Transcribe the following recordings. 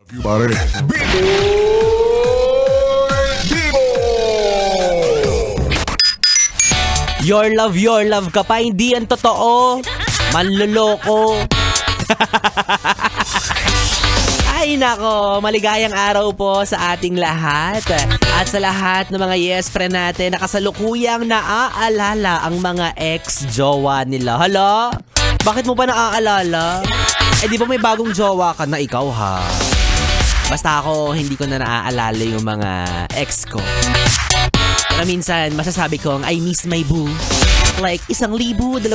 Pare. Your love ka pa, hindi yan totoo. Manloloko. Ay nako, maligayang araw po sa ating lahat. At sa lahat ng mga yes friend natin na kasalukuyang naaalala ang mga ex-jowa nila. Hala? Bakit mo pa naaalala? Eh di ba may bagong jowa ka na ikaw ha? Basta ako, hindi ko na naaalala yung mga ex ko. Pero minsan, masasabi kong I miss my boo. Like, 1,000, 2,000.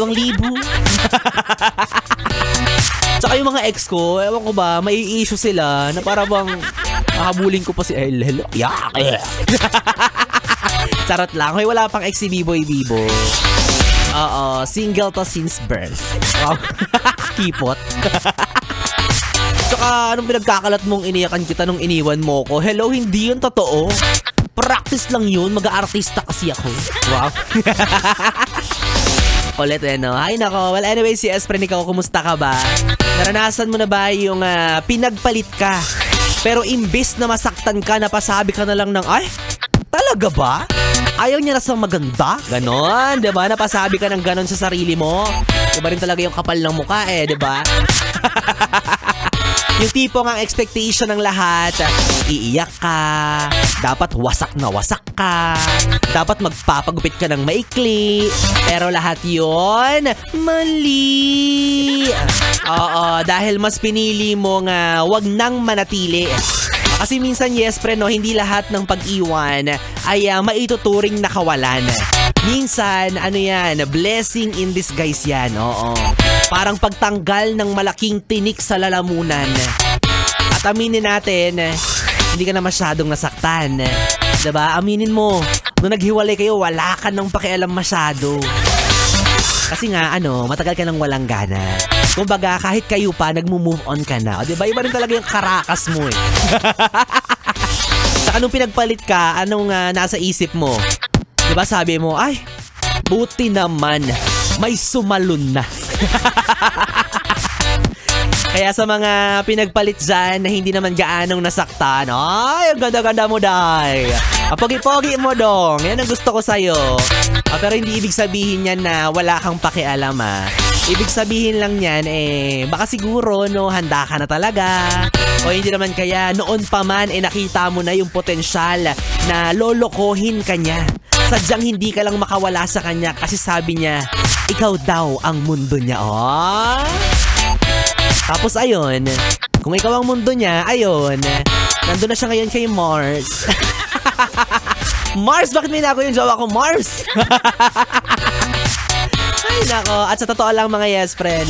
Tsaka yung mga ex ko, ewan ko ba, may issue sila na para bang makabuling ko pa si hello. Yak! Charot lang. Hoy, wala pang ex si B-Boy Bibo. Oo, single to since birth. Wow. Kipot. Tsaka, anong pinagkakalat mong iniyakan kita nung iniwan mo ko? Hello, hindi yun totoo. Practice lang yun. Mag-aartista kasi ako. Wow. Ulit no? Ay nako. Well anyway, si Espren, ikaw, kumusta ka ba? Naranasan mo na ba yung pinagpalit ka? Pero imbes na masaktan ka, napasabi ka na lang ng, ay, talaga ba? Ayaw niya na sa maganda? Ganon, diba? Napasabi ka ng ganon sa sarili mo. Diba rin talaga yung kapal ng mukha diba? Yung tipo ng expectation ng lahat, iiyak ka, dapat wasak na wasak ka, dapat magpapagupit ka ng maikli, pero lahat yon mali. Oo, dahil mas pinili mo nga wag nang manatili. Kasi minsan, yes, pre, no, hindi lahat ng pag-iwan ay maituturing na kawalan. Minsan, ano yan, blessing in disguise yan, oo. Parang pagtanggal ng malaking tinik sa lalamunan. At aminin natin, hindi ka na masyadong nasaktan. Diba? Aminin mo, nung naghiwalay kayo, wala ka nang pakialam masyado. Kasi nga, matagal ka nang walang gana. Kumbaga, kahit kayo pa, nagmo-move on ka na. O, diba? Iba rin talaga yung karakas mo Saka nung pinagpalit ka, anong nasa isip mo? Diba sabi mo, ay, buti naman, may sumalun na. Kaya sa mga pinagpalit dyan na hindi naman gaanong nasaktan, ay, ang ganda-ganda mo, day. Pogi-pogi mo dong. Yan ang gusto ko sa'yo. Pero hindi ibig sabihin yan na wala kang pakialam Ibig sabihin lang yan, baka siguro, handa ka na talaga. O hindi naman kaya, noon pa man, nakita mo na yung potensyal na lolokohin ka niya. Sadyang hindi ka lang makawala sa kanya kasi sabi niya, ikaw daw ang mundo niya. Oh? Tapos ayun, kung ikaw ang mundo niya, ayun, nandun na siya ngayon kay Mars. Mars, bakit may nako yung jowa ko, Mars? Ay nako, at sa totoo lang mga yes friend,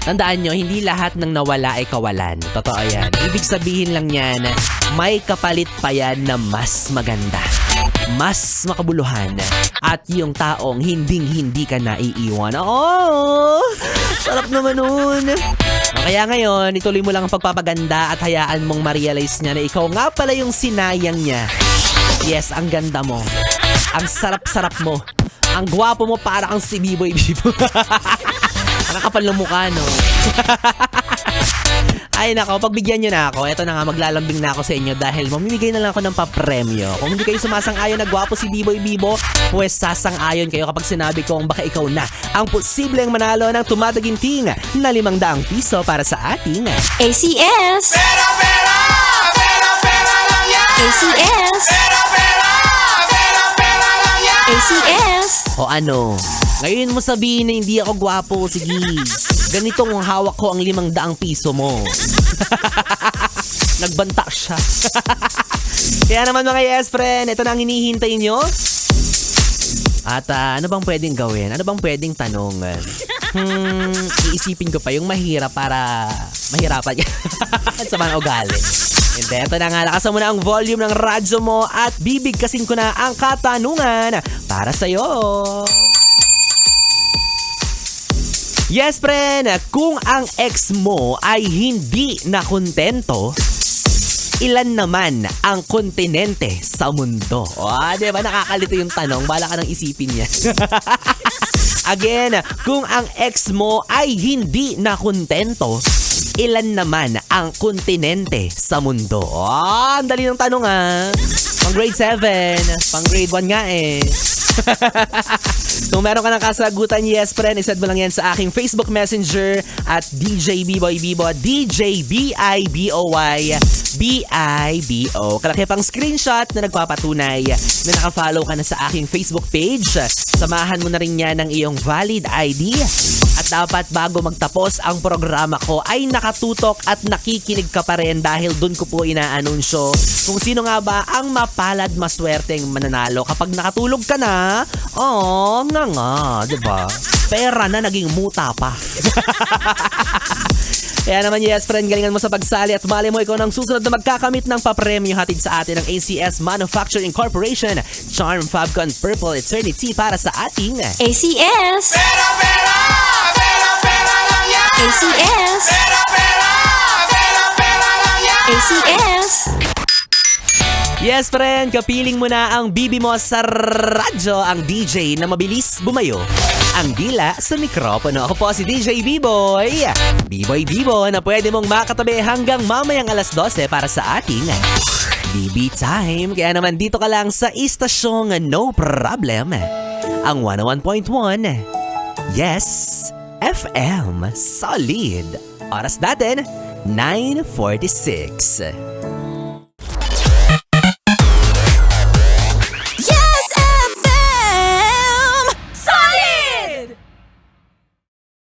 tandaan nyo, hindi lahat ng nawala ay kawalan. Totoo yan. Ibig sabihin lang yan, may kapalit pa yan na mas maganda, mas makabuluhan, at yung taong hinding-hindi ka naiiwan. Oh, sarap naman nun. Kaya ngayon, ituloy mo lang ang pagpapaganda at hayaan mong ma-realize niya na ikaw nga pala yung sinayang niya. Yes, ang ganda mo. Ang sarap-sarap mo. Ang gwapo mo, para kang si B-Boy Bibo. Nakakapal ng mukha, no? Ay nako, pagbigyan nyo na ako. Eto na nga, maglalambing na ako sa inyo dahil mamimigay na lang ako ng papremyo. Kung hindi kayo sumasang-ayon na gwapo si B-Boy Bibo, pues sasang-ayon kayo kapag sinabi kong baka ikaw na ang posibleng manalo ng tumataginting na 500 piso para sa ating ACS! Pera lang yan! ACS! Pera lang yan! ACS! O ano? Ngayon mo sabihin na hindi ako gwapo. Sige, ganitong hawak ko ang 500 piso mo. Nagbanta siya. Kaya naman mga yes friend, ito na ang hinihintay nyo. At ano bang pwedeng gawin? Ano bang pwedeng tanong? Iisipin ko pa yung mahirap para mahirapan sa mga ugali. Hindi, ito na nga, lakasan mo na ang volume ng radyo mo at bibigkasin ko na ang katanungan para sa'yo. Yes, friend, kung ang ex mo ay hindi na kontento, ilan naman ang kontinente sa mundo? Diba? Nakakalito yung tanong. Bala ka nang isipin niya. Again, kung ang ex mo ay hindi na kontento, ilan naman ang kontinente sa mundo? Oh, ang dali ng tanong Pang grade 7, pang grade 1 nga eh. Kung meron ka ng kasagutan, yes friend, isend mo lang yan sa aking Facebook Messenger at DJ Biboy Bibo, DJ B-I-B-O-Y B-I-B-O. Kalaki pang screenshot na nagpapatunay na nakafollow ka na sa aking Facebook page. Samahan mo na rin yan ng iyong valid ID. At dapat bago magtapos ang programa ko ay nakatutok at nakikinig ka pa rin dahil dun ko po inaanunsyo kung sino nga ba ang mapalad maswerteng mananalo kapag nakatulog ka na. Oh, nga, diba? Pera na naging muta pa. Kaya naman yes friend, galingan mo sa pagsali at mali mo ikaw ng susunod na magkakamit ng papremyo hatid sa atin ng ACS Manufacturing Corporation. Charm Fabcon Purple Eternity para sa ating ACS. Pera, pera! Pera, pera lang yan! ACS. Pera, pera! Pera, pera lang yan! ACS. Yes friend, kapiling mo na ang bibi mo sa radyo, ang DJ na mabilis bumayo. Ang dila sa mikropono. Ako po si DJ B-Boy. B-Boy Bibo na pwede mong makatabi hanggang mamayang alas 12 para sa ating BB Time. Kaya naman dito ka lang sa istasyong No Problem. Ang 101.1 Yes FM Solid. Oras natin 9:46.